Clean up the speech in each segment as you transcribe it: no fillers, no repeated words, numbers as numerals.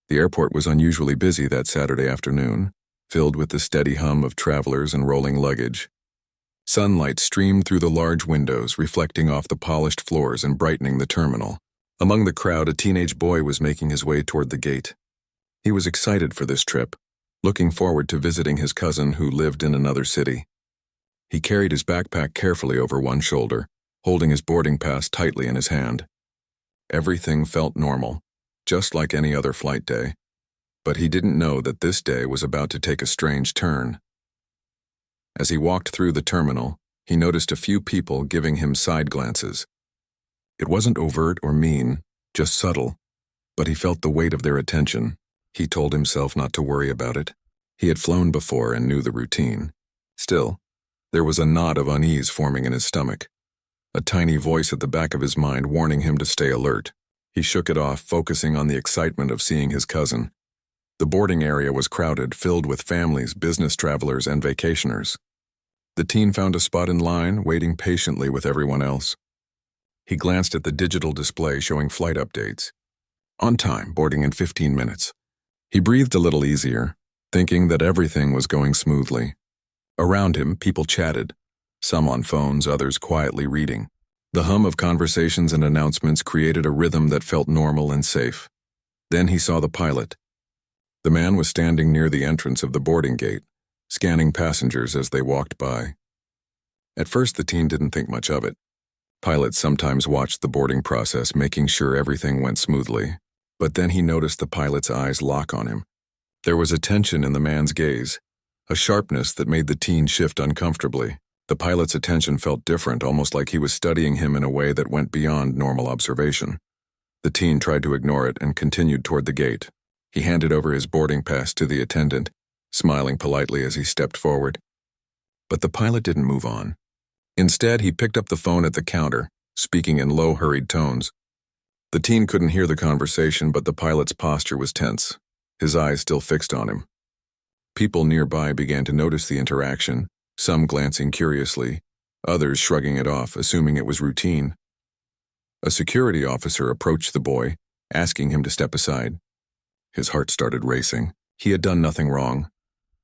The airport was unusually busy that Saturday afternoon, filled with the steady hum of travelers and rolling luggage. Sunlight streamed through the large windows, reflecting off the polished floors and brightening the terminal. Among the crowd, a teenage boy was making his way toward the gate. He was excited for this trip, looking forward to visiting his cousin who lived in another city. He carried his backpack carefully over one shoulder, holding his boarding pass tightly in his hand. Everything felt normal, just like any other flight day, but he didn't know that this day was about to take a strange turn. As he walked through the terminal, he noticed a few people giving him side glances. It wasn't overt or mean, just subtle, but he felt the weight of their attention. He told himself not to worry about it. He had flown before and knew the routine. Still, there was a knot of unease forming in his stomach, a tiny voice at the back of his mind warning him to stay alert. He shook it off, focusing on the excitement of seeing his cousin. The boarding area was crowded, filled with families, business travelers, and vacationers. The teen found a spot in line, waiting patiently with everyone else. He glanced at the digital display showing flight updates. On time, boarding in 15 minutes. He breathed a little easier, thinking that everything was going smoothly. Around him, people chatted, some on phones, others quietly reading. The hum of conversations and announcements created a rhythm that felt normal and safe. Then he saw the pilot. The man was standing near the entrance of the boarding gate, scanning passengers as they walked by. At first, the teen didn't think much of it. Pilots sometimes watched the boarding process, making sure everything went smoothly. But then he noticed the pilot's eyes lock on him. There was a tension in the man's gaze, a sharpness that made the teen shift uncomfortably. The pilot's attention felt different, almost like he was studying him in a way that went beyond normal observation. The teen tried to ignore it and continued toward the gate. He handed over his boarding pass to the attendant, smiling politely as he stepped forward. But the pilot didn't move on. Instead, he picked up the phone at the counter, speaking in low, hurried tones. The teen couldn't hear the conversation, but the pilot's posture was tense, his eyes still fixed on him. People nearby began to notice the interaction, some glancing curiously, others shrugging it off, assuming it was routine. A security officer approached the boy, asking him to step aside. His heart started racing. He had done nothing wrong,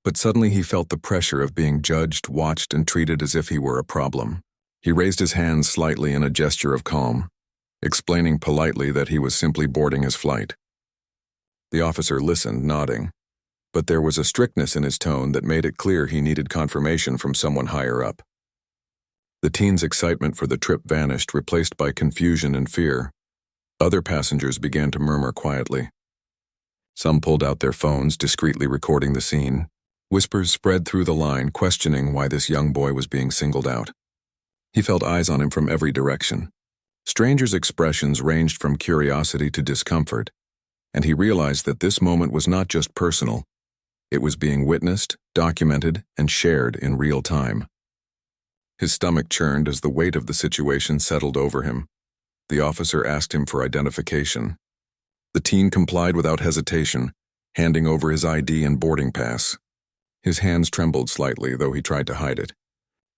but suddenly he felt the pressure of being judged, watched, and treated as if he were a problem. He raised his hands slightly in a gesture of calm, explaining politely that he was simply boarding his flight. The officer listened, nodding, but there was a strictness in his tone that made it clear he needed confirmation from someone higher up. The teen's excitement for the trip vanished, replaced by confusion and fear. Other passengers began to murmur quietly. Some pulled out their phones, discreetly recording the scene. Whispers spread through the line, questioning why this young boy was being singled out. He felt eyes on him from every direction. Strangers' expressions ranged from curiosity to discomfort, and he realized that this moment was not just personal. It was being witnessed, documented, and shared in real time. His stomach churned as the weight of the situation settled over him. The officer asked him for identification. The teen complied without hesitation, handing over his ID and boarding pass. His hands trembled slightly, though he tried to hide it.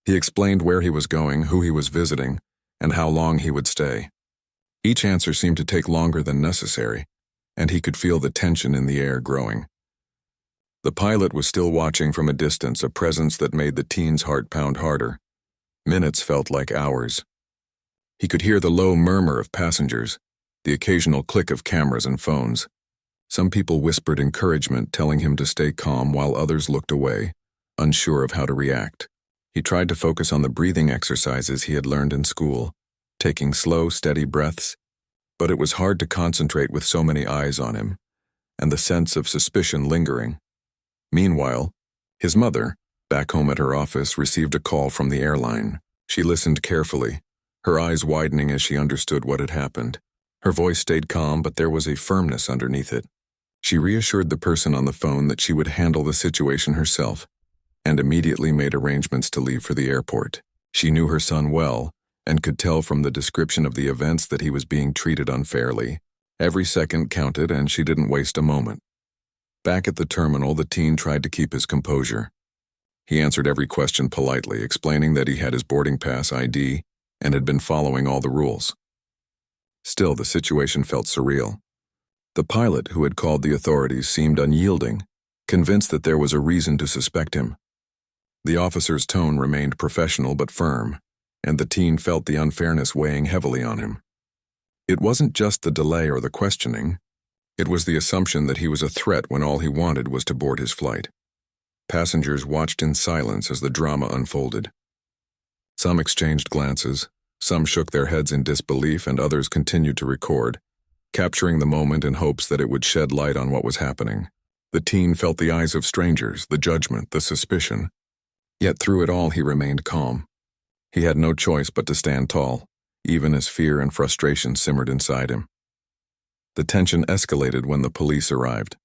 He explained where he was going, who he was visiting, and how long he would stay. Each answer seemed to take longer than necessary, and he could feel the tension in the air growing. The pilot was still watching from a distance, a presence that made the teen's heart pound harder. Minutes felt like hours. He could hear the low murmur of passengers, the occasional click of cameras and phones. Some people whispered encouragement, telling him to stay calm, while others looked away, unsure of how to react. He tried to focus on the breathing exercises he had learned in school, taking slow, steady breaths, but it was hard to concentrate with so many eyes on him, and the sense of suspicion lingering. Meanwhile, his mother, back home at her office, received a call from the airline. She listened carefully, her eyes widening as she understood what had happened. Her voice stayed calm, but there was a firmness underneath it. She reassured the person on the phone that she would handle the situation herself, and immediately made arrangements to leave for the airport. She knew her son well, and could tell from the description of the events that he was being treated unfairly. Every second counted, and she didn't waste a moment. Back at the terminal, the teen tried to keep his composure. He answered every question politely, explaining that he had his boarding pass ID and had been following all the rules. Still, the situation felt surreal. The pilot, who had called the authorities, seemed unyielding, convinced that there was a reason to suspect him. The officer's tone remained professional but firm, and the teen felt the unfairness weighing heavily on him. It wasn't just the delay or the questioning. It was the assumption that he was a threat when all he wanted was to board his flight. Passengers watched in silence as the drama unfolded. Some exchanged glances, some shook their heads in disbelief, and others continued to record, capturing the moment in hopes that it would shed light on what was happening. The teen felt the eyes of strangers, the judgment, the suspicion. Yet through it all he remained calm. He had no choice but to stand tall, even as fear and frustration simmered inside him. The tension escalated when the police arrived.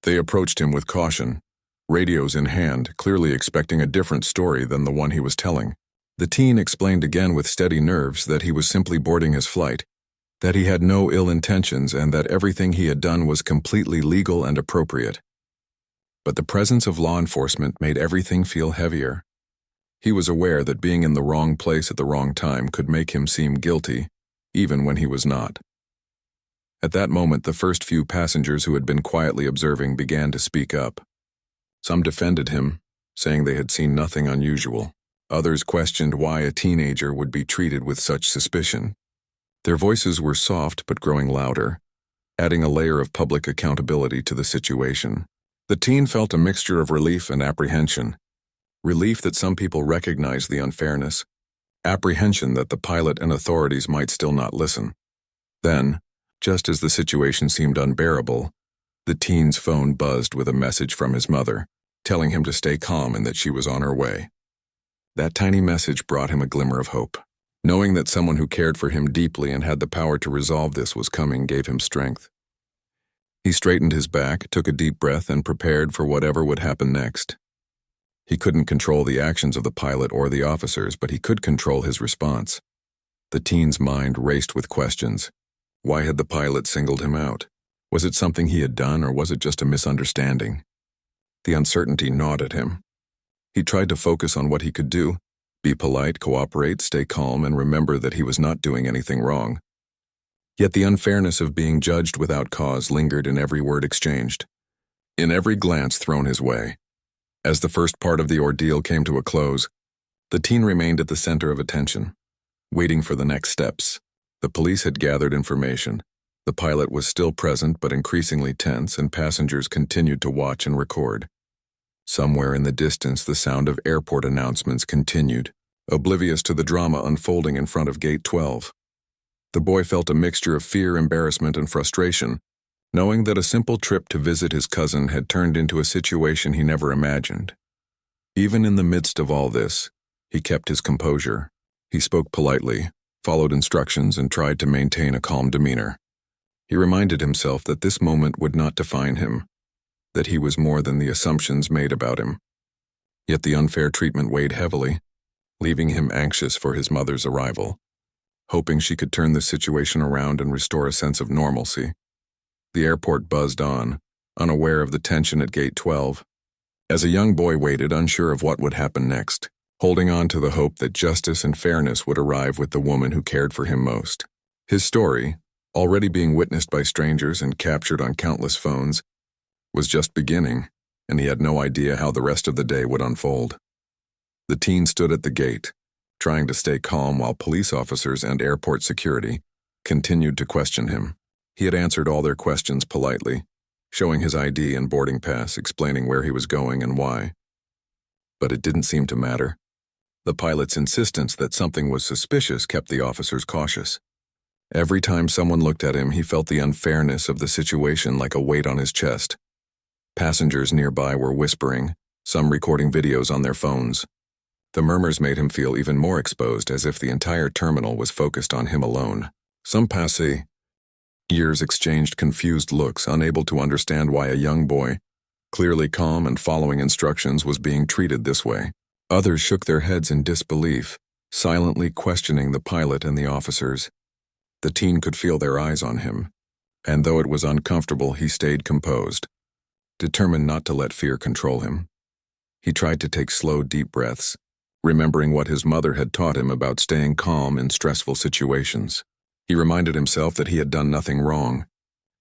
They approached him with caution, radios in hand, clearly expecting a different story than the one he was telling. The teen explained again with steady nerves that he was simply boarding his flight, that he had no ill intentions, and that everything he had done was completely legal and appropriate. But the presence of law enforcement made everything feel heavier. He was aware that being in the wrong place at the wrong time could make him seem guilty, even when he was not. At that moment, the first few passengers who had been quietly observing began to speak up. Some defended him, saying they had seen nothing unusual. Others questioned why a teenager would be treated with such suspicion. Their voices were soft but growing louder, adding a layer of public accountability to the situation. The teen felt a mixture of relief and apprehension. Relief that some people recognized the unfairness, apprehension that the pilot and authorities might still not listen. Then, just as the situation seemed unbearable, the teen's phone buzzed with a message from his mother, telling him to stay calm and that she was on her way. That tiny message brought him a glimmer of hope. Knowing that someone who cared for him deeply and had the power to resolve this was coming gave him strength. He straightened his back, took a deep breath, and prepared for whatever would happen next. He couldn't control the actions of the pilot or the officers, but he could control his response. The teen's mind raced with questions. Why had the pilot singled him out? Was it something he had done, or was it just a misunderstanding? The uncertainty gnawed at him. He tried to focus on what he could do, be polite, cooperate, stay calm, and remember that he was not doing anything wrong. Yet the unfairness of being judged without cause lingered in every word exchanged, in every glance thrown his way. As the first part of the ordeal came to a close, the teen remained at the center of attention, waiting for the next steps. The police had gathered information. The pilot was still present but increasingly tense, and passengers continued to watch and record. Somewhere in the distance, the sound of airport announcements continued, oblivious to the drama unfolding in front of Gate 12. The boy felt a mixture of fear, embarrassment, and frustration, knowing that a simple trip to visit his cousin had turned into a situation he never imagined. Even in the midst of all this, he kept his composure. He spoke politely, followed instructions, and tried to maintain a calm demeanor. He reminded himself that this moment would not define him, that he was more than the assumptions made about him. Yet the unfair treatment weighed heavily, leaving him anxious for his mother's arrival, hoping she could turn the situation around and restore a sense of normalcy. The airport buzzed on, unaware of the tension at Gate 12. As a young boy waited, unsure of what would happen next, holding on to the hope that justice and fairness would arrive with the woman who cared for him most. His story, already being witnessed by strangers and captured on countless phones, was just beginning, and he had no idea how the rest of the day would unfold. The teen stood at the gate, trying to stay calm while police officers and airport security continued to question him. He had answered all their questions politely, showing his ID and boarding pass, explaining where he was going and why. But it didn't seem to matter. The pilot's insistence that something was suspicious kept the officers cautious. Every time someone looked at him, he felt the unfairness of the situation like a weight on his chest. Passengers nearby were whispering, some recording videos on their phones. The murmurs made him feel even more exposed, as if the entire terminal was focused on him alone. Some passengers exchanged confused looks, unable to understand why a young boy, clearly calm and following instructions, was being treated this way. Others shook their heads in disbelief, silently questioning the pilot and the officers. The teen could feel their eyes on him, and though it was uncomfortable, he stayed composed, determined not to let fear control him. He tried to take slow, deep breaths, remembering what his mother had taught him about staying calm in stressful situations. He reminded himself that he had done nothing wrong,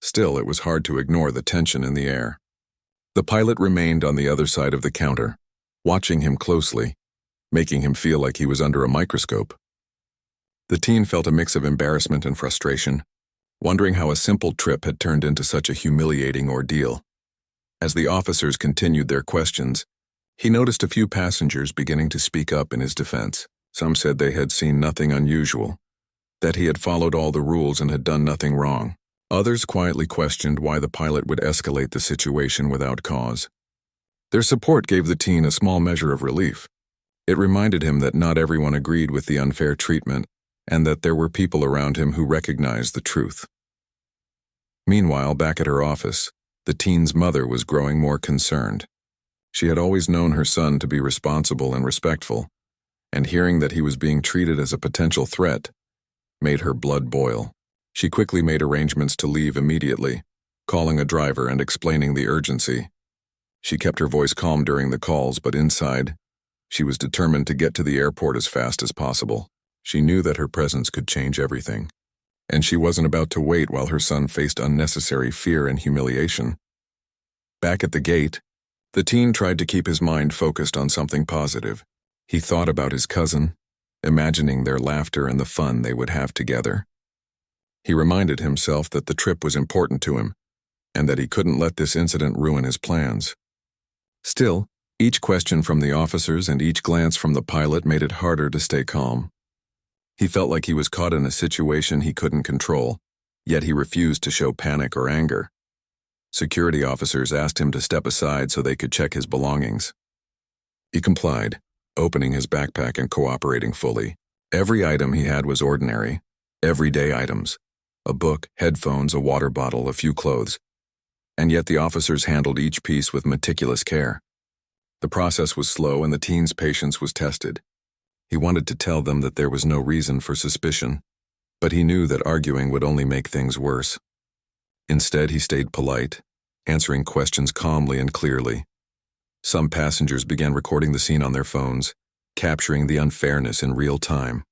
Still, it was hard to ignore the tension in the air. The pilot remained on the other side of the counter, watching him closely, making him feel like he was under a microscope. The teen felt a mix of embarrassment and frustration, wondering how a simple trip had turned into such a humiliating ordeal. As the officers continued their questions, he noticed a few passengers beginning to speak up in his defense. Some said they had seen nothing unusual, that he had followed all the rules and had done nothing wrong. Others quietly questioned why the pilot would escalate the situation without cause. Their support gave the teen a small measure of relief. It reminded him that not everyone agreed with the unfair treatment, and that there were people around him who recognized the truth. Meanwhile, back at her office, the teen's mother was growing more concerned. She had always known her son to be responsible and respectful, and hearing that he was being treated as a potential threat made her blood boil. She quickly made arrangements to leave immediately, calling a driver and explaining the urgency. She kept her voice calm during the calls, but inside, she was determined to get to the airport as fast as possible. She knew that her presence could change everything, and she wasn't about to wait while her son faced unnecessary fear and humiliation. Back at the gate, the teen tried to keep his mind focused on something positive. He thought about his cousin, imagining their laughter and the fun they would have together. He reminded himself that the trip was important to him, and that he couldn't let this incident ruin his plans. Still, each question from the officers and each glance from the pilot made it harder to stay calm. He felt like he was caught in a situation he couldn't control, yet he refused to show panic or anger. Security officers asked him to step aside so they could check his belongings. He complied, opening his backpack and cooperating fully. Every item he had was ordinary, everyday items: a book, headphones, a water bottle, a few clothes. And yet the officers handled each piece with meticulous care. The process was slow and the teen's patience was tested. He wanted to tell them that there was no reason for suspicion, but he knew that arguing would only make things worse. Instead, he stayed polite, answering questions calmly and clearly. Some passengers began recording the scene on their phones, capturing the unfairness in real time.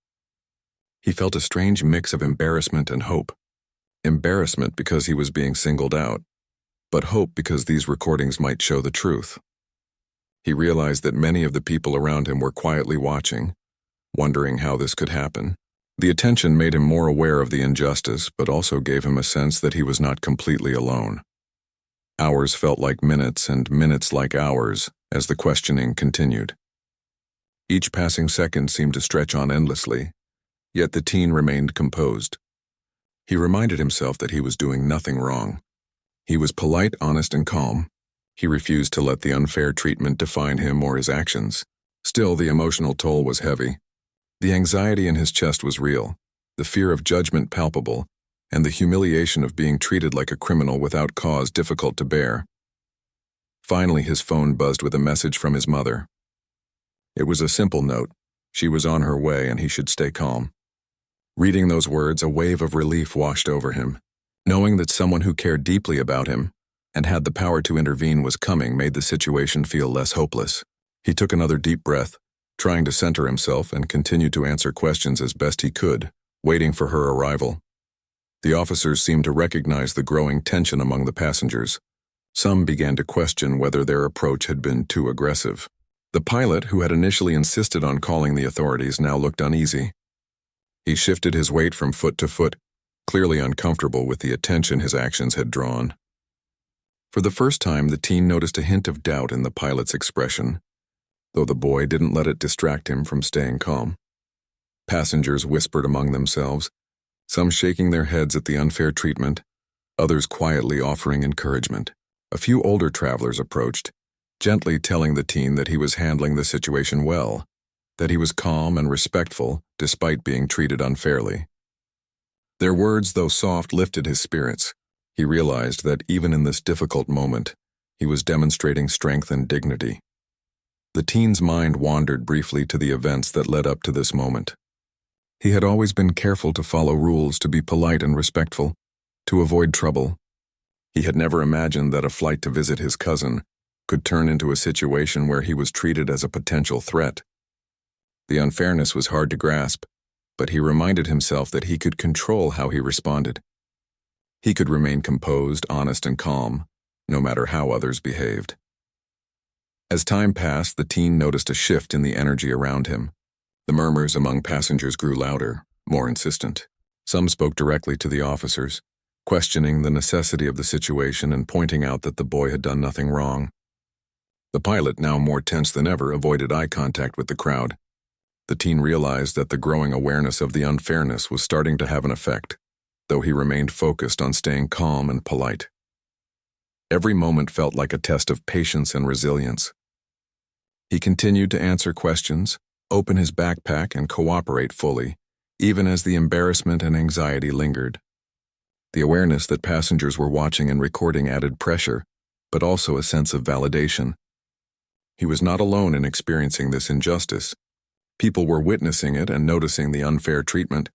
He felt a strange mix of embarrassment and hope. Embarrassment because he was being singled out, but hope because these recordings might show the truth. He realized that many of the people around him were quietly watching, wondering how this could happen. The attention made him more aware of the injustice, but also gave him a sense that he was not completely alone. Hours felt like minutes and minutes like hours as the questioning continued. Each passing second seemed to stretch on endlessly, yet the teen remained composed. He reminded himself that he was doing nothing wrong. He was polite, honest, and calm. He refused to let the unfair treatment define him or his actions. Still, the emotional toll was heavy. The anxiety in his chest was real, the fear of judgment palpable, and the humiliation of being treated like a criminal without cause difficult to bear. Finally, his phone buzzed with a message from his mother. It was a simple note. She was on her way and he should stay calm. Reading those words, a wave of relief washed over him. Knowing that someone who cared deeply about him and had the power to intervene was coming made the situation feel less hopeless. He took another deep breath, trying to center himself, and continued to answer questions as best he could, waiting for her arrival. The officers seemed to recognize the growing tension among the passengers. Some began to question whether their approach had been too aggressive. The pilot, who had initially insisted on calling the authorities, now looked uneasy. He shifted his weight from foot to foot, clearly uncomfortable with the attention his actions had drawn. For the first time, the teen noticed a hint of doubt in the pilot's expression, though the boy didn't let it distract him from staying calm. Passengers whispered among themselves, some shaking their heads at the unfair treatment, others quietly offering encouragement. A few older travelers approached, gently telling the teen that he was handling the situation well, that he was calm and respectful despite being treated unfairly. Their words, though soft, lifted his spirits. He realized that even in this difficult moment, he was demonstrating strength and dignity. The teen's mind wandered briefly to the events that led up to this moment. He had always been careful to follow rules, to be polite and respectful, to avoid trouble. He had never imagined that a flight to visit his cousin could turn into a situation where he was treated as a potential threat. The unfairness was hard to grasp, but he reminded himself that he could control how he responded. He could remain composed, honest, and calm, no matter how others behaved. As time passed, the teen noticed a shift in the energy around him. The murmurs among passengers grew louder, more insistent. Some spoke directly to the officers, questioning the necessity of the situation and pointing out that the boy had done nothing wrong. The pilot, now more tense than ever, avoided eye contact with the crowd. The teen realized that the growing awareness of the unfairness was starting to have an effect, though he remained focused on staying calm and polite. Every moment felt like a test of patience and resilience. He continued to answer questions, open his backpack, and cooperate fully, even as the embarrassment and anxiety lingered. The awareness that passengers were watching and recording added pressure, but also a sense of validation. He was not alone in experiencing this injustice. People were witnessing it and noticing the unfair treatment.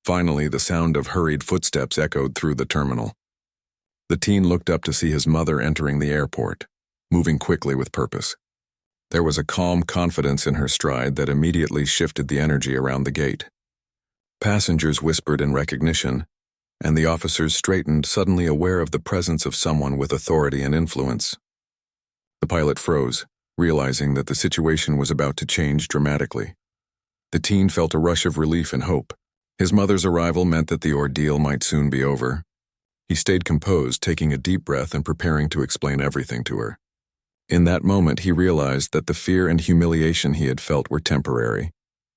Finally, the sound of hurried footsteps echoed through the terminal. The teen looked up to see his mother entering the airport, moving quickly with purpose. There was a calm confidence in her stride that immediately shifted the energy around the gate. Passengers whispered in recognition, and the officers straightened, suddenly aware of the presence of someone with authority and influence. The pilot froze, realizing that the situation was about to change dramatically. The teen felt a rush of relief and hope. His mother's arrival meant that the ordeal might soon be over. He stayed composed, taking a deep breath and preparing to explain everything to her. In that moment, he realized that the fear and humiliation he had felt were temporary,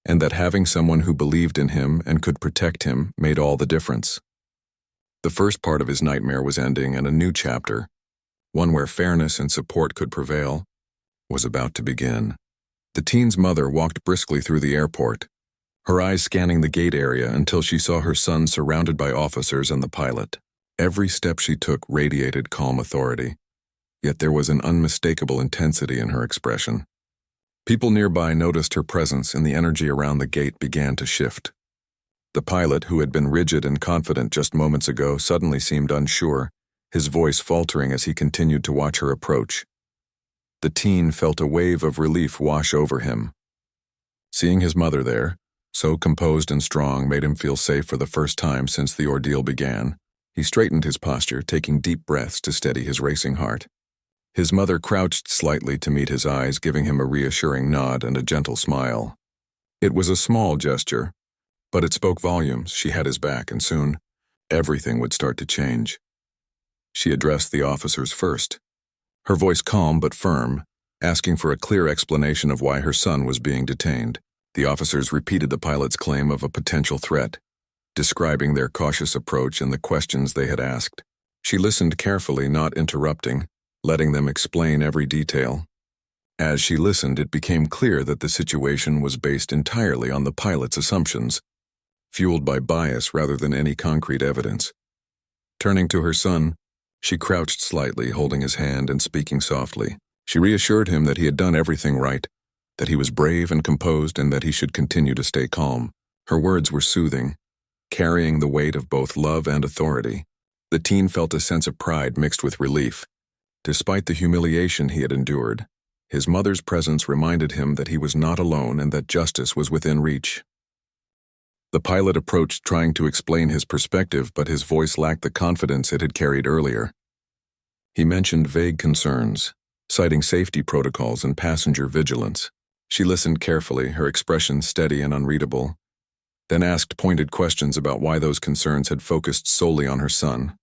and that having someone who believed in him and could protect him made all the difference. The first part of his nightmare was ending, and a new chapter, one where fairness and support could prevail, was about to begin. The teen's mother walked briskly through the airport, her eyes scanning the gate area until she saw her son surrounded by officers and the pilot. Every step she took radiated calm authority, yet there was an unmistakable intensity in her expression. People nearby noticed her presence, and the energy around the gate began to shift. The pilot, who had been rigid and confident just moments ago, suddenly seemed unsure, his voice faltering as he continued to watch her approach. The teen felt a wave of relief wash over him. Seeing his mother there, so composed and strong, made him feel safe for the first time since the ordeal began. He straightened his posture, taking deep breaths to steady his racing heart. His mother crouched slightly to meet his eyes, giving him a reassuring nod and a gentle smile. It was a small gesture, but it spoke volumes. She had his back, and soon, everything would start to change. She addressed the officers first, her voice calm but firm, asking for a clear explanation of why her son was being detained. The officers repeated the pilot's claim of a potential threat, describing their cautious approach and the questions they had asked. She listened carefully, not interrupting, letting them explain every detail. As she listened, it became clear that the situation was based entirely on the pilot's assumptions, fueled by bias rather than any concrete evidence. Turning to her son, she crouched slightly, holding his hand and speaking softly. She reassured him that he had done everything right, that he was brave and composed, and that he should continue to stay calm. Her words were soothing, carrying the weight of both love and authority. The teen felt a sense of pride mixed with relief. Despite the humiliation he had endured, his mother's presence reminded him that he was not alone and that justice was within reach. The pilot approached, trying to explain his perspective, but his voice lacked the confidence it had carried earlier. He mentioned vague concerns, citing safety protocols and passenger vigilance. She listened carefully, her expression steady and unreadable, then asked pointed questions about why those concerns had focused solely on her son.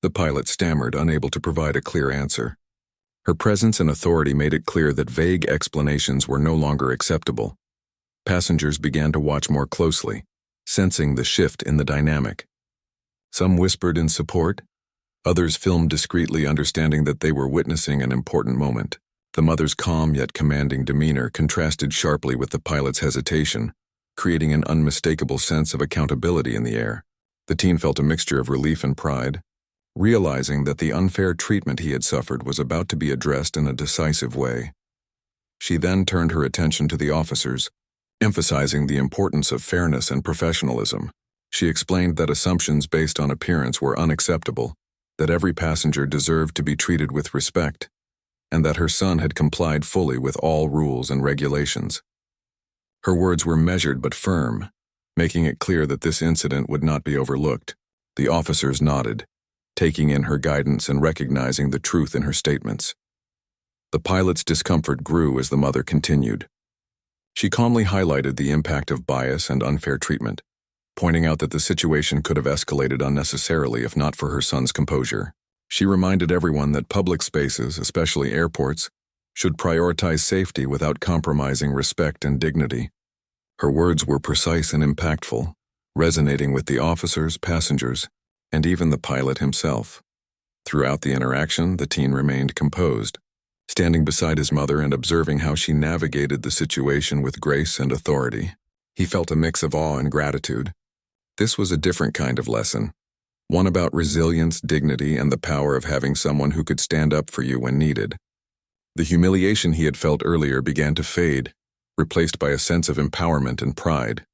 The pilot stammered, unable to provide a clear answer. Her presence and authority made it clear that vague explanations were no longer acceptable. Passengers began to watch more closely, sensing the shift in the dynamic. Some whispered in support, others filmed discreetly, understanding that they were witnessing an important moment. The mother's calm yet commanding demeanor contrasted sharply with the pilot's hesitation, creating an unmistakable sense of accountability in the air. The teen felt a mixture of relief and pride, realizing that the unfair treatment he had suffered was about to be addressed in a decisive way. She then turned her attention to the officers, emphasizing the importance of fairness and professionalism. She explained that assumptions based on appearance were unacceptable, that every passenger deserved to be treated with respect, and that her son had complied fully with all rules and regulations. Her words were measured but firm, making it clear that this incident would not be overlooked. The officers nodded, taking in her guidance and recognizing the truth in her statements. The pilot's discomfort grew as the mother continued. She calmly highlighted the impact of bias and unfair treatment, pointing out that the situation could have escalated unnecessarily if not for her son's composure. She reminded everyone that public spaces, especially airports, should prioritize safety without compromising respect and dignity. Her words were precise and impactful, resonating with the officers, passengers, and even the pilot himself. Throughout the interaction, the teen remained composed, standing beside his mother and observing how she navigated the situation with grace and authority. He felt a mix of awe and gratitude. This was a different kind of lesson, one about resilience, dignity, and the power of having someone who could stand up for you when needed. The humiliation he had felt earlier began to fade, replaced by a sense of empowerment and pride.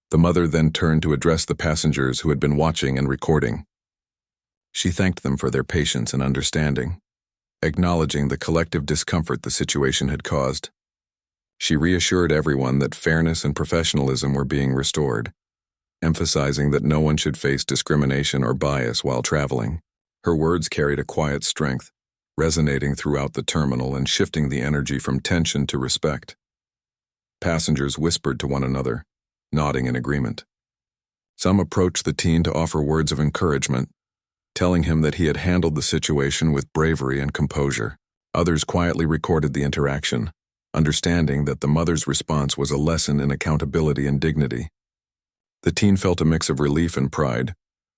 The mother then turned to address the passengers who had been watching and recording. She thanked them for their patience and understanding, acknowledging the collective discomfort the situation had caused. She reassured everyone that fairness and professionalism were being restored, emphasizing that no one should face discrimination or bias while traveling. Her words carried a quiet strength, resonating throughout the terminal and shifting the energy from tension to respect. Passengers whispered to one another, nodding in agreement. Some approached the teen to offer words of encouragement, telling him that he had handled the situation with bravery and composure. Others quietly recorded the interaction, understanding that the mother's response was a lesson in accountability and dignity. The teen felt a mix of relief and pride,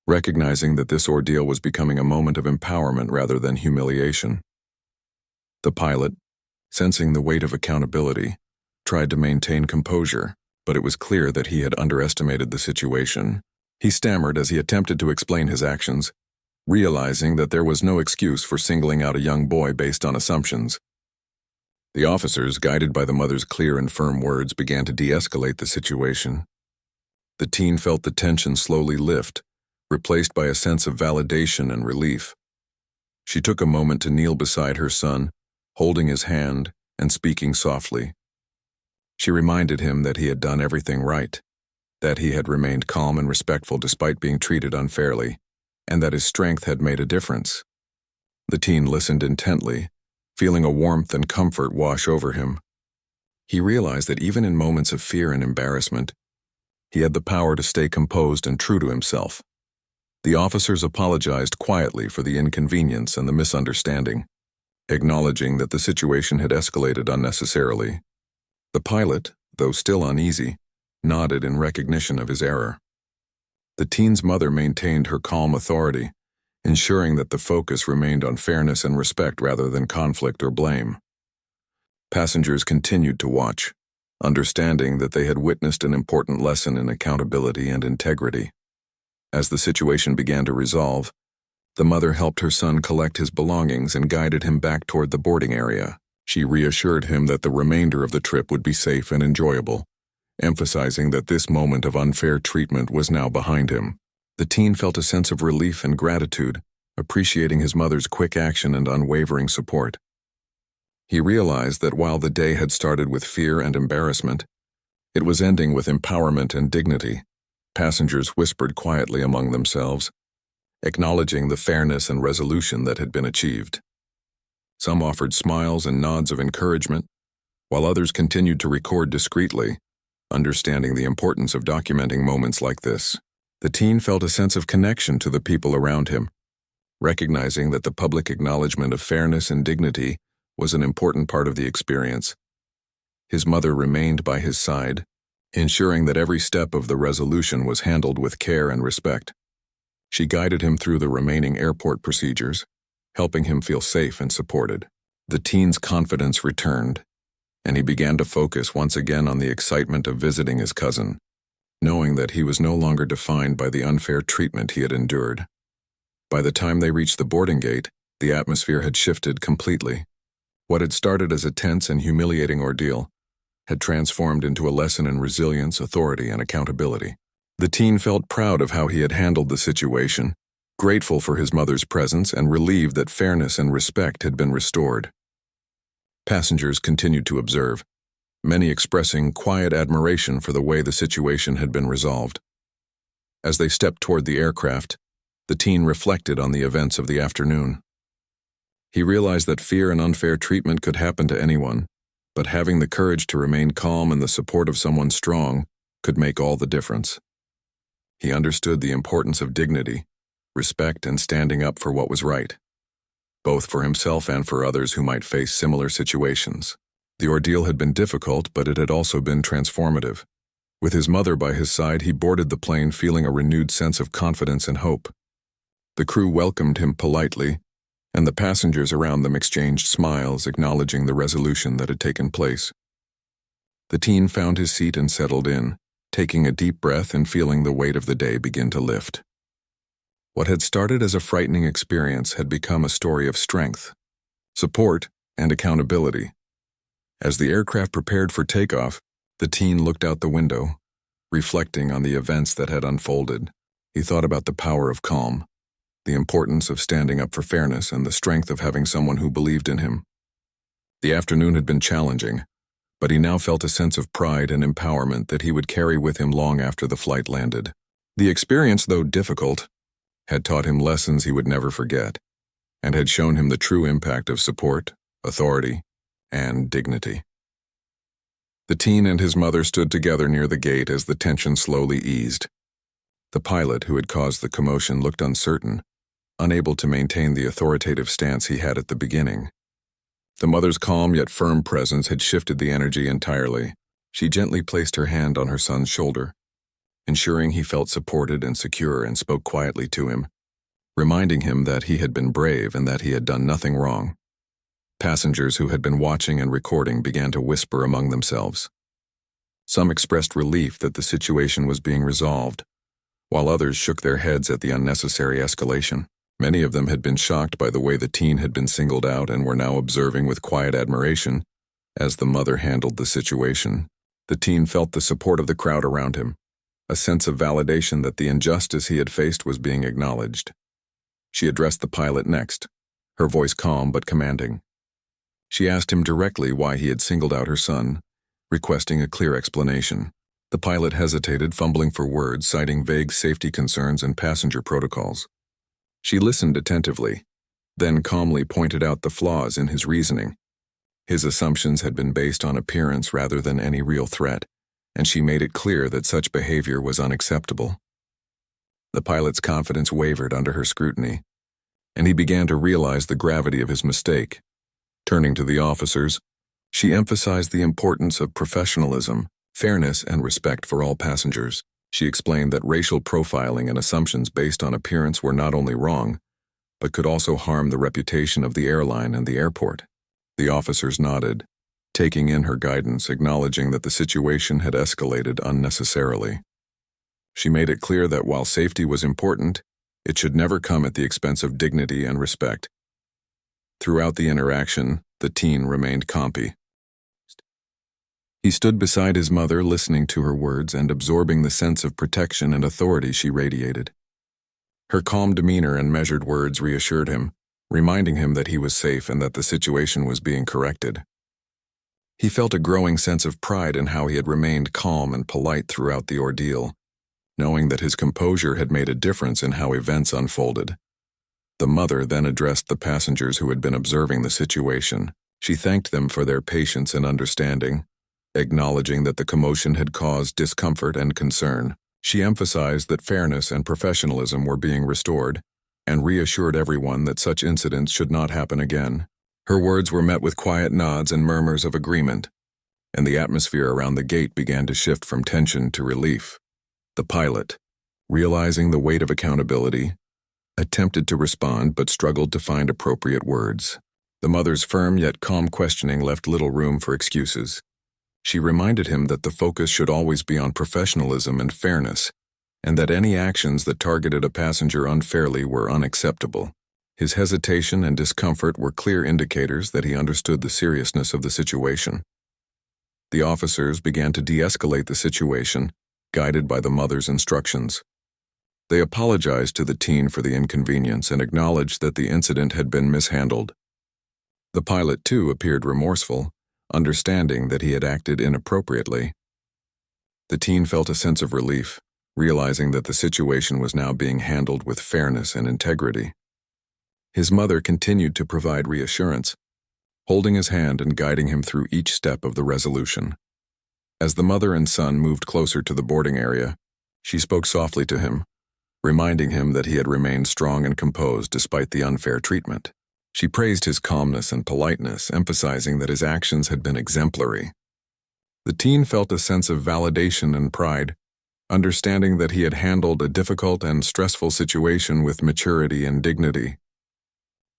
recognizing that this ordeal was becoming a moment of empowerment rather than humiliation. The pilot, sensing the weight of accountability, tried to maintain composure, but it was clear that he had underestimated the situation. He stammered as he attempted to explain his actions, realizing that there was no excuse for singling out a young boy based on assumptions. The officers, guided by the mother's clear and firm words, began to de-escalate the situation. The teen felt the tension slowly lift, replaced by a sense of validation and relief. She took a moment to kneel beside her son, holding his hand and speaking softly. She reminded him that he had done everything right, that he had remained calm and respectful despite being treated unfairly, and that his strength had made a difference. The teen listened intently, feeling a warmth and comfort wash over him. He realized that even in moments of fear and embarrassment, he had the power to stay composed and true to himself. The officers apologized quietly for the inconvenience and the misunderstanding, acknowledging that the situation had escalated unnecessarily. The pilot, though still uneasy, nodded in recognition of his error. The teen's mother maintained her calm authority, ensuring that the focus remained on fairness and respect rather than conflict or blame. Passengers continued to watch, understanding that they had witnessed an important lesson in accountability and integrity. As the situation began to resolve, the mother helped her son collect his belongings and guided him back toward the boarding area. She reassured him that the remainder of the trip would be safe and enjoyable, emphasizing that this moment of unfair treatment was now behind him. The teen felt a sense of relief and gratitude, appreciating his mother's quick action and unwavering support. He realized that while the day had started with fear and embarrassment, it was ending with empowerment and dignity. Passengers whispered quietly among themselves, acknowledging the fairness and resolution that had been achieved. Some offered smiles and nods of encouragement, while others continued to record discreetly, understanding the importance of documenting moments like this. The teen felt a sense of connection to the people around him, recognizing that the public acknowledgement of fairness and dignity was an important part of the experience. His mother remained by his side, ensuring that every step of the resolution was handled with care and respect. She guided him through the remaining airport procedures, helping him feel safe and supported. The teen's confidence returned, and he began to focus once again on the excitement of visiting his cousin, knowing that he was no longer defined by the unfair treatment he had endured. By the time they reached the boarding gate, the atmosphere had shifted completely. What had started as a tense and humiliating ordeal had transformed into a lesson in resilience, authority, and accountability. The teen felt proud of how he had handled the situation, grateful for his mother's presence, and relieved that fairness and respect had been restored. Passengers continued to observe, many expressing quiet admiration for the way the situation had been resolved. As they stepped toward the aircraft, The teen reflected on the events of the afternoon. He realized that fear and unfair treatment could happen to anyone, but having the courage to remain calm and the support of someone strong could make all the difference. He understood the importance of dignity, respect, and standing up for what was right, both for himself and for others who might face similar situations. The ordeal had been difficult, but it had also been transformative. With his mother by his side, he boarded the plane feeling a renewed sense of confidence and hope. The crew welcomed him politely, and the passengers around them exchanged smiles, acknowledging the resolution that had taken place. The teen found his seat and settled in, taking a deep breath and feeling the weight of the day begin to lift. What had started as a frightening experience had become a story of strength, support, and accountability. As the aircraft prepared for takeoff, the teen looked out the window, reflecting on the events that had unfolded. He thought about the power of calm, the importance of standing up for fairness, and the strength of having someone who believed in him. The afternoon had been challenging, but he now felt a sense of pride and empowerment that he would carry with him long after the flight landed. The experience, though difficult, had taught him lessons he would never forget, and had shown him the true impact of support, authority, and dignity. The teen and his mother stood together near the gate as the tension slowly eased. The pilot who had caused the commotion looked uncertain, unable to maintain the authoritative stance he had at the beginning. The mother's calm yet firm presence had shifted the energy entirely. She gently placed her hand on her son's shoulder, ensuring he felt supported and secure, and spoke quietly to him, reminding him that he had been brave and that he had done nothing wrong. Passengers who had been watching and recording began to whisper among themselves. Some expressed relief that the situation was being resolved, while others shook their heads at the unnecessary escalation. Many of them had been shocked by the way the teen had been singled out and were now observing with quiet admiration as the mother handled the situation. The teen felt the support of the crowd around him, a sense of validation that the injustice he had faced was being acknowledged. She addressed the pilot next, her voice calm but commanding. She asked him directly why he had singled out her son, requesting a clear explanation. The pilot hesitated, fumbling for words, citing vague safety concerns and passenger protocols. She listened attentively, then calmly pointed out the flaws in his reasoning. His assumptions had been based on appearance rather than any real threat, and she made it clear that such behavior was unacceptable. The pilot's confidence wavered under her scrutiny, and he began to realize the gravity of his mistake. Turning to the officers, she emphasized the importance of professionalism, fairness, and respect for all passengers. She explained that racial profiling and assumptions based on appearance were not only wrong, but could also harm the reputation of the airline and the airport. The officers nodded, taking in her guidance, acknowledging that the situation had escalated unnecessarily. She made it clear that while safety was important, it should never come at the expense of dignity and respect. Throughout the interaction, the teen remained compy. He stood beside his mother, listening to her words and absorbing the sense of protection and authority she radiated. Her calm demeanor and measured words reassured him, reminding him that he was safe and that the situation was being corrected. He felt a growing sense of pride in how he had remained calm and polite throughout the ordeal, knowing that his composure had made a difference in how events unfolded. The mother then addressed the passengers who had been observing the situation. She thanked them for their patience and understanding, acknowledging that the commotion had caused discomfort and concern. She emphasized that fairness and professionalism were being restored, and reassured everyone that such incidents should not happen again. Her words were met with quiet nods and murmurs of agreement, and the atmosphere around the gate began to shift from tension to relief. The pilot, realizing the weight of accountability, attempted to respond but struggled to find appropriate words. The mother's firm yet calm questioning left little room for excuses. She reminded him that the focus should always be on professionalism and fairness, and that any actions that targeted a passenger unfairly were unacceptable. His hesitation and discomfort were clear indicators that he understood the seriousness of the situation. The officers began to de-escalate the situation, guided by the mother's instructions. They apologized to the teen for the inconvenience and acknowledged that the incident had been mishandled. The pilot, too, appeared remorseful, understanding that he had acted inappropriately. The teen felt a sense of relief, realizing that the situation was now being handled with fairness and integrity. His mother continued to provide reassurance, holding his hand and guiding him through each step of the resolution. As the mother and son moved closer to the boarding area, she spoke softly to him, reminding him that he had remained strong and composed despite the unfair treatment. She praised his calmness and politeness, emphasizing that his actions had been exemplary. The teen felt a sense of validation and pride, understanding that he had handled a difficult and stressful situation with maturity and dignity.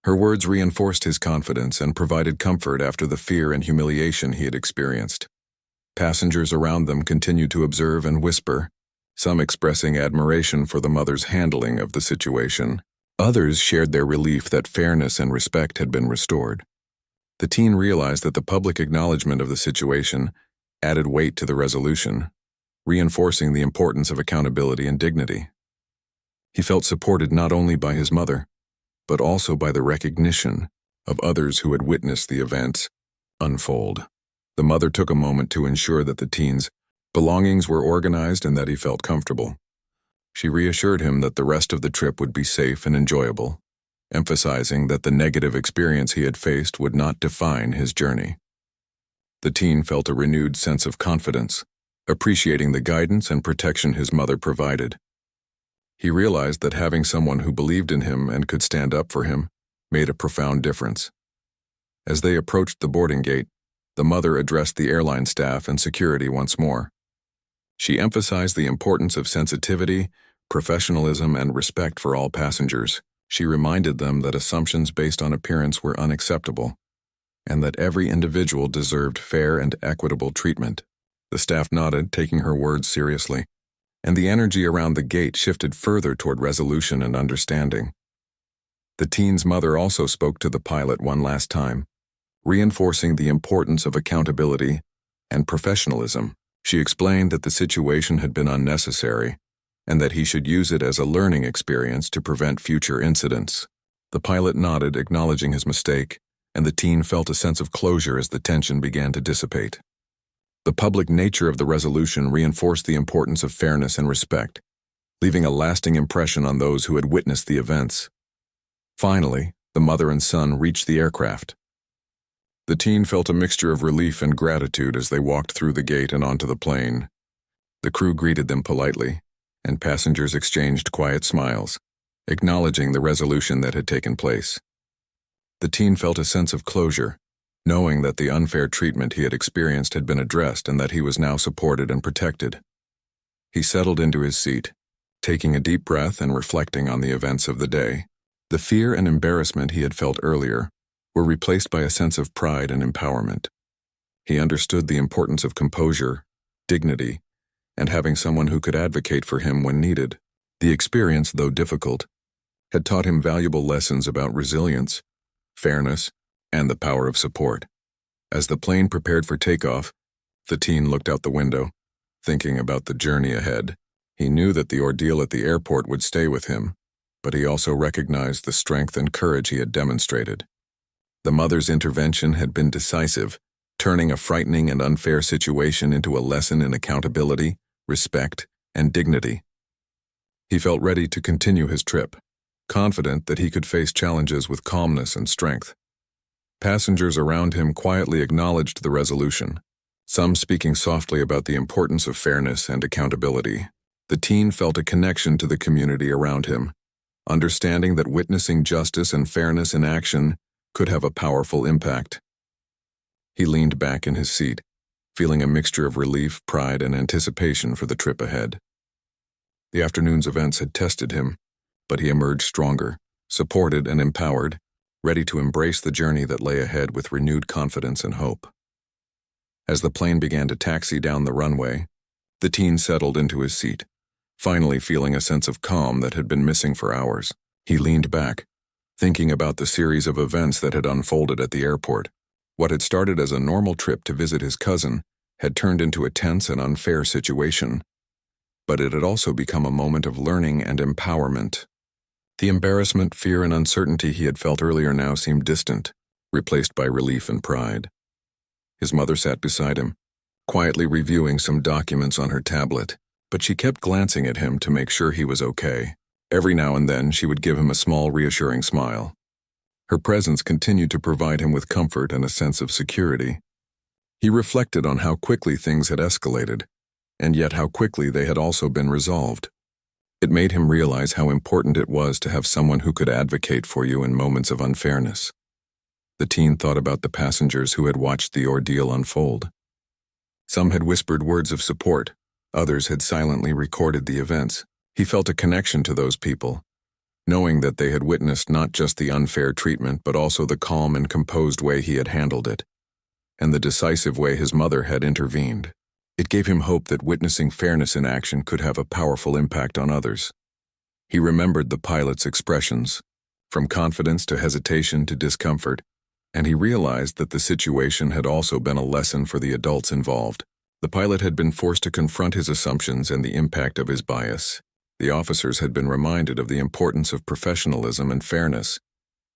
Her words reinforced his confidence and provided comfort after the fear and humiliation he had experienced. Passengers around them continued to observe and whisper, some expressing admiration for the mother's handling of the situation. Others shared their relief that fairness and respect had been restored. The teen realized that the public acknowledgement of the situation added weight to the resolution, reinforcing the importance of accountability and dignity. He felt supported not only by his mother, but also by the recognition of others who had witnessed the events unfold. The mother took a moment to ensure that the teen's belongings were organized and that he felt comfortable. She reassured him that the rest of the trip would be safe and enjoyable, emphasizing that the negative experience he had faced would not define his journey. The teen felt a renewed sense of confidence, appreciating the guidance and protection his mother provided. He realized that having someone who believed in him and could stand up for him made a profound difference. As they approached the boarding gate, the mother addressed the airline staff and security once more. She emphasized the importance of sensitivity, professionalism, and respect for all passengers. She reminded them that assumptions based on appearance were unacceptable, and that every individual deserved fair and equitable treatment. The staff nodded, taking her words seriously, and the energy around the gate shifted further toward resolution and understanding. The teen's mother also spoke to the pilot one last time, reinforcing the importance of accountability and professionalism. She explained that the situation had been unnecessary and that he should use it as a learning experience to prevent future incidents. The pilot nodded, acknowledging his mistake, and the teen felt a sense of closure as the tension began to dissipate. The public nature of the resolution reinforced the importance of fairness and respect, leaving a lasting impression on those who had witnessed the events. Finally, the mother and son reached the aircraft. The teen felt a mixture of relief and gratitude as they walked through the gate and onto the plane. The crew greeted them politely, and passengers exchanged quiet smiles, acknowledging the resolution that had taken place. The teen felt a sense of closure, knowing that the unfair treatment he had experienced had been addressed and that he was now supported and protected. He settled into his seat, taking a deep breath and reflecting on the events of the day. The fear and embarrassment he had felt earlier were replaced by a sense of pride and empowerment. He understood the importance of composure, dignity, and having someone who could advocate for him when needed. The experience, though difficult, had taught him valuable lessons about resilience, fairness, and the power of support. As the plane prepared for takeoff, the teen looked out the window, thinking about the journey ahead. He knew that the ordeal at the airport would stay with him, but he also recognized the strength and courage he had demonstrated. The mother's intervention had been decisive, turning a frightening and unfair situation into a lesson in accountability, respect, and dignity. He felt ready to continue his trip, confident that he could face challenges with calmness and strength. Passengers around him quietly acknowledged the resolution, some speaking softly about the importance of fairness and accountability. The teen felt a connection to the community around him, understanding that witnessing justice and fairness in action could have a powerful impact. He leaned back in his seat, feeling a mixture of relief, pride, and anticipation for the trip ahead. The afternoon's events had tested him, but he emerged stronger, supported and empowered, ready to embrace the journey that lay ahead with renewed confidence and hope. As the plane began to taxi down the runway, the teen settled into his seat, finally feeling a sense of calm that had been missing for hours. He leaned back, thinking about the series of events that had unfolded at the airport. What had started as a normal trip to visit his cousin had turned into a tense and unfair situation, but it had also become a moment of learning and empowerment. The embarrassment, fear, and uncertainty he had felt earlier now seemed distant, replaced by relief and pride. His mother sat beside him, quietly reviewing some documents on her tablet. but she kept glancing at him to make sure he was okay. Every now and then, she would give him a small, reassuring smile. Her presence continued to provide him with comfort and a sense of security. He reflected on how quickly things had escalated, and yet how quickly they had also been resolved. It made him realize how important it was to have someone who could advocate for you in moments of unfairness. The teen thought about the passengers who had watched the ordeal unfold. Some had whispered words of support, others had silently recorded the events. He felt a connection to those people, knowing that they had witnessed not just the unfair treatment but also the calm and composed way he had handled it, and the decisive way his mother had intervened. It gave him hope that witnessing fairness in action could have a powerful impact on others. He remembered the pilot's expressions, from confidence to hesitation to discomfort, and he realized that the situation had also been a lesson for the adults involved. The pilot had been forced to confront his assumptions and the impact of his bias. The officers had been reminded of the importance of professionalism and fairness,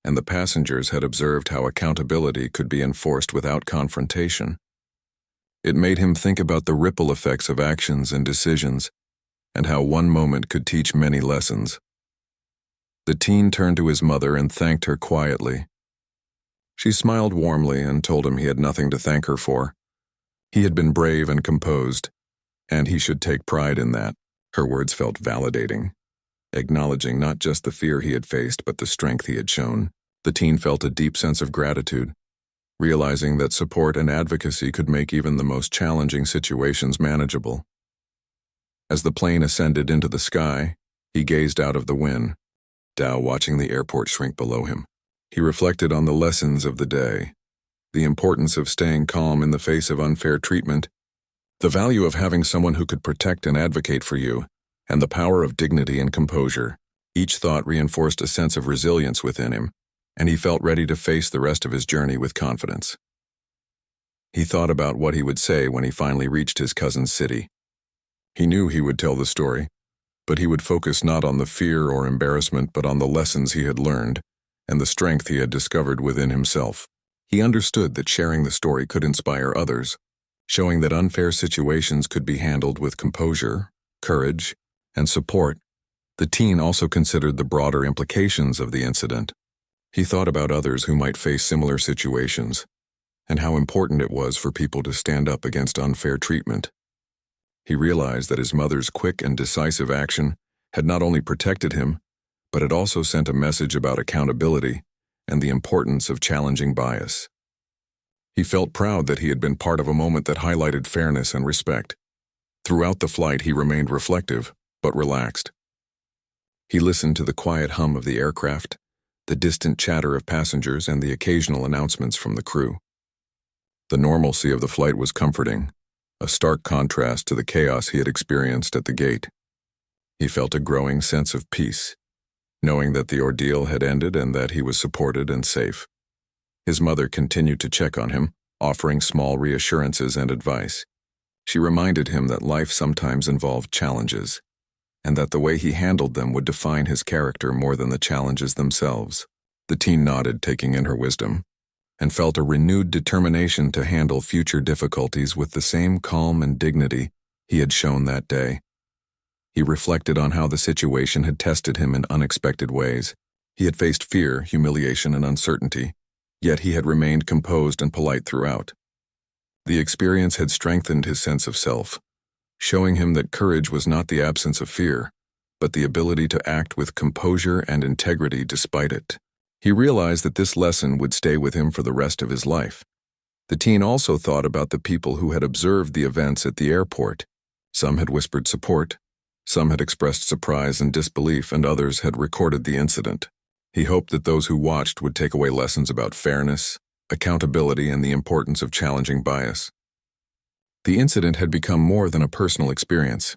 and the passengers had observed how accountability could be enforced without confrontation. It made him think about the ripple effects of actions and decisions, and how one moment could teach many lessons. The teen turned to his mother and thanked her quietly. She smiled warmly and told him he had nothing to thank her for. He had been brave and composed, and he should take pride in that. Her words felt validating, acknowledging not just the fear he had faced but the strength he had shown. The teen felt a deep sense of gratitude, realizing that support and advocacy could make even the most challenging situations manageable. As the plane ascended into the sky, he gazed out of the window, watching the airport shrink below him. He reflected on the lessons of the day, the importance of staying calm in the face of unfair treatment, the value of having someone who could protect and advocate for you, and the power of dignity and composure. Each thought reinforced a sense of resilience within him, and he felt ready to face the rest of his journey with confidence. He thought about what he would say when he finally reached his cousin's city. He knew he would tell the story, but he would focus not on the fear or embarrassment but on the lessons he had learned and the strength he had discovered within himself. He understood that sharing the story could inspire others, showing that unfair situations could be handled with composure, courage, and support. The teen also considered the broader implications of the incident. He thought about others who might face similar situations, and how important it was for people to stand up against unfair treatment. He realized that his mother's quick and decisive action had not only protected him, but it also sent a message about accountability and the importance of challenging bias. He felt proud that he had been part of a moment that highlighted fairness and respect. Throughout the flight, he remained reflective, but relaxed. He listened to the quiet hum of the aircraft, the distant chatter of passengers, and the occasional announcements from the crew. The normalcy of the flight was comforting, a stark contrast to the chaos he had experienced at the gate. He felt a growing sense of peace, knowing that the ordeal had ended and that he was supported and safe. His mother continued to check on him, offering small reassurances and advice. She reminded him that life sometimes involved challenges, and that the way he handled them would define his character more than the challenges themselves. The teen nodded, taking in her wisdom, and felt a renewed determination to handle future difficulties with the same calm and dignity he had shown that day. He reflected on how the situation had tested him in unexpected ways. He had faced fear, humiliation, and uncertainty, yet he had remained composed and polite throughout. The experience had strengthened his sense of self, showing him that courage was not the absence of fear, but the ability to act with composure and integrity despite it. He realized that this lesson would stay with him for the rest of his life. The teen also thought about the people who had observed the events at the airport. Some had whispered support, some had expressed surprise and disbelief, and others had recorded the incident. He hoped that those who watched would take away lessons about fairness, accountability, and the importance of challenging bias. The incident had become more than a personal experience.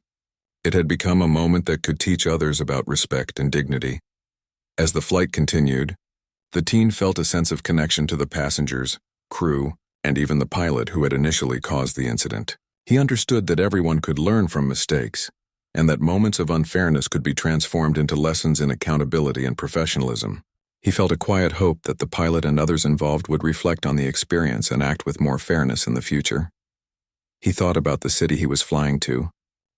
It had become a moment that could teach others about respect and dignity. As the flight continued, the teen felt a sense of connection to the passengers, crew, and even the pilot who had initially caused the incident. He understood that everyone could learn from mistakes, and that moments of unfairness could be transformed into lessons in accountability and professionalism. He felt a quiet hope that the pilot and others involved would reflect on the experience and act with more fairness in the future. He thought about the city he was flying to,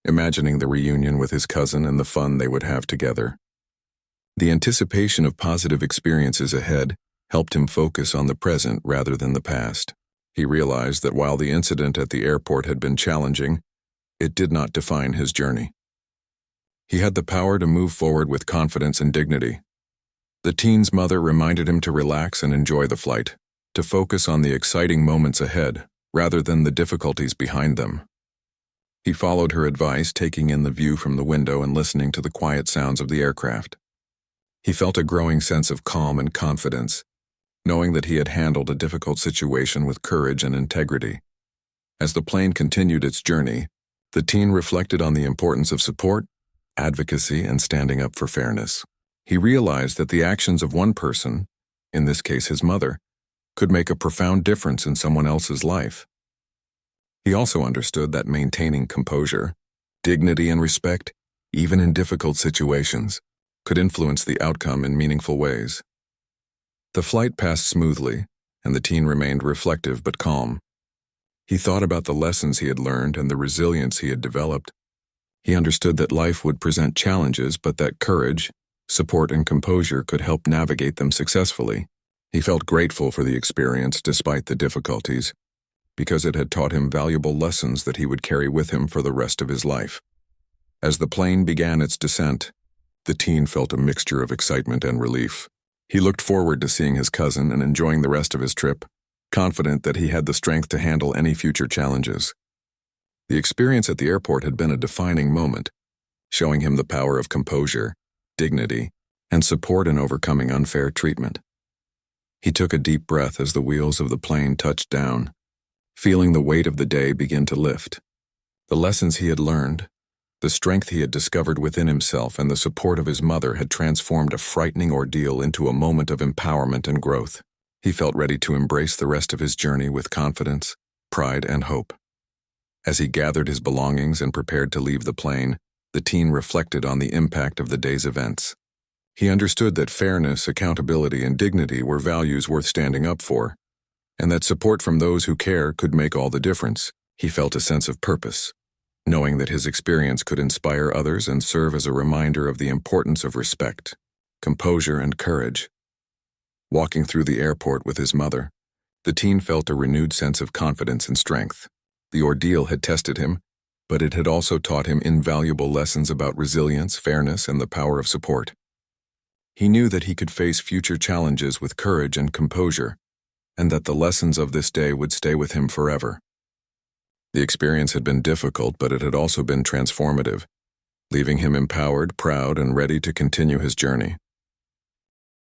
imagining the reunion with his cousin and the fun they would have together. The anticipation of positive experiences ahead helped him focus on the present rather than the past. He realized that while the incident at the airport had been challenging, it did not define his journey. He had the power to move forward with confidence and dignity. The teen's mother reminded him to relax and enjoy the flight, to focus on the exciting moments ahead rather than the difficulties behind them. He followed her advice, taking in the view from the window and listening to the quiet sounds of the aircraft. He felt a growing sense of calm and confidence, knowing that he had handled a difficult situation with courage and integrity. As the plane continued its journey, the teen reflected on the importance of support, advocacy, and standing up for fairness. He realized that the actions of one person, in this case his mother, could make a profound difference in someone else's life. He also understood that maintaining composure, dignity, and respect, even in difficult situations, could influence the outcome in meaningful ways. The flight passed smoothly, and the teen remained reflective but calm. He thought about the lessons he had learned and the resilience he had developed. He understood that life would present challenges, but that courage, support, and composure could help navigate them successfully. He felt grateful for the experience despite the difficulties, because it had taught him valuable lessons that he would carry with him for the rest of his life. As the plane began its descent, the teen felt a mixture of excitement and relief. He looked forward to seeing his cousin and enjoying the rest of his trip, confident that he had the strength to handle any future challenges. The experience at the airport had been a defining moment, showing him the power of composure, dignity, and support in overcoming unfair treatment. He took a deep breath as the wheels of the plane touched down, feeling the weight of the day begin to lift. The lessons he had learned, the strength he had discovered within himself, and the support of his mother had transformed a frightening ordeal into a moment of empowerment and growth. He felt ready to embrace the rest of his journey with confidence, pride, and hope. As he gathered his belongings and prepared to leave the plane, the teen reflected on the impact of the day's events. He understood that fairness, accountability, and dignity were values worth standing up for, and that support from those who care could make all the difference. He felt a sense of purpose, knowing that his experience could inspire others and serve as a reminder of the importance of respect, composure, and courage. Walking through the airport with his mother, the teen felt a renewed sense of confidence and strength. The ordeal had tested him, but it had also taught him invaluable lessons about resilience, fairness, and the power of support. He knew that he could face future challenges with courage and composure, and that the lessons of this day would stay with him forever. The experience had been difficult, but it had also been transformative, leaving him empowered, proud, and ready to continue his journey.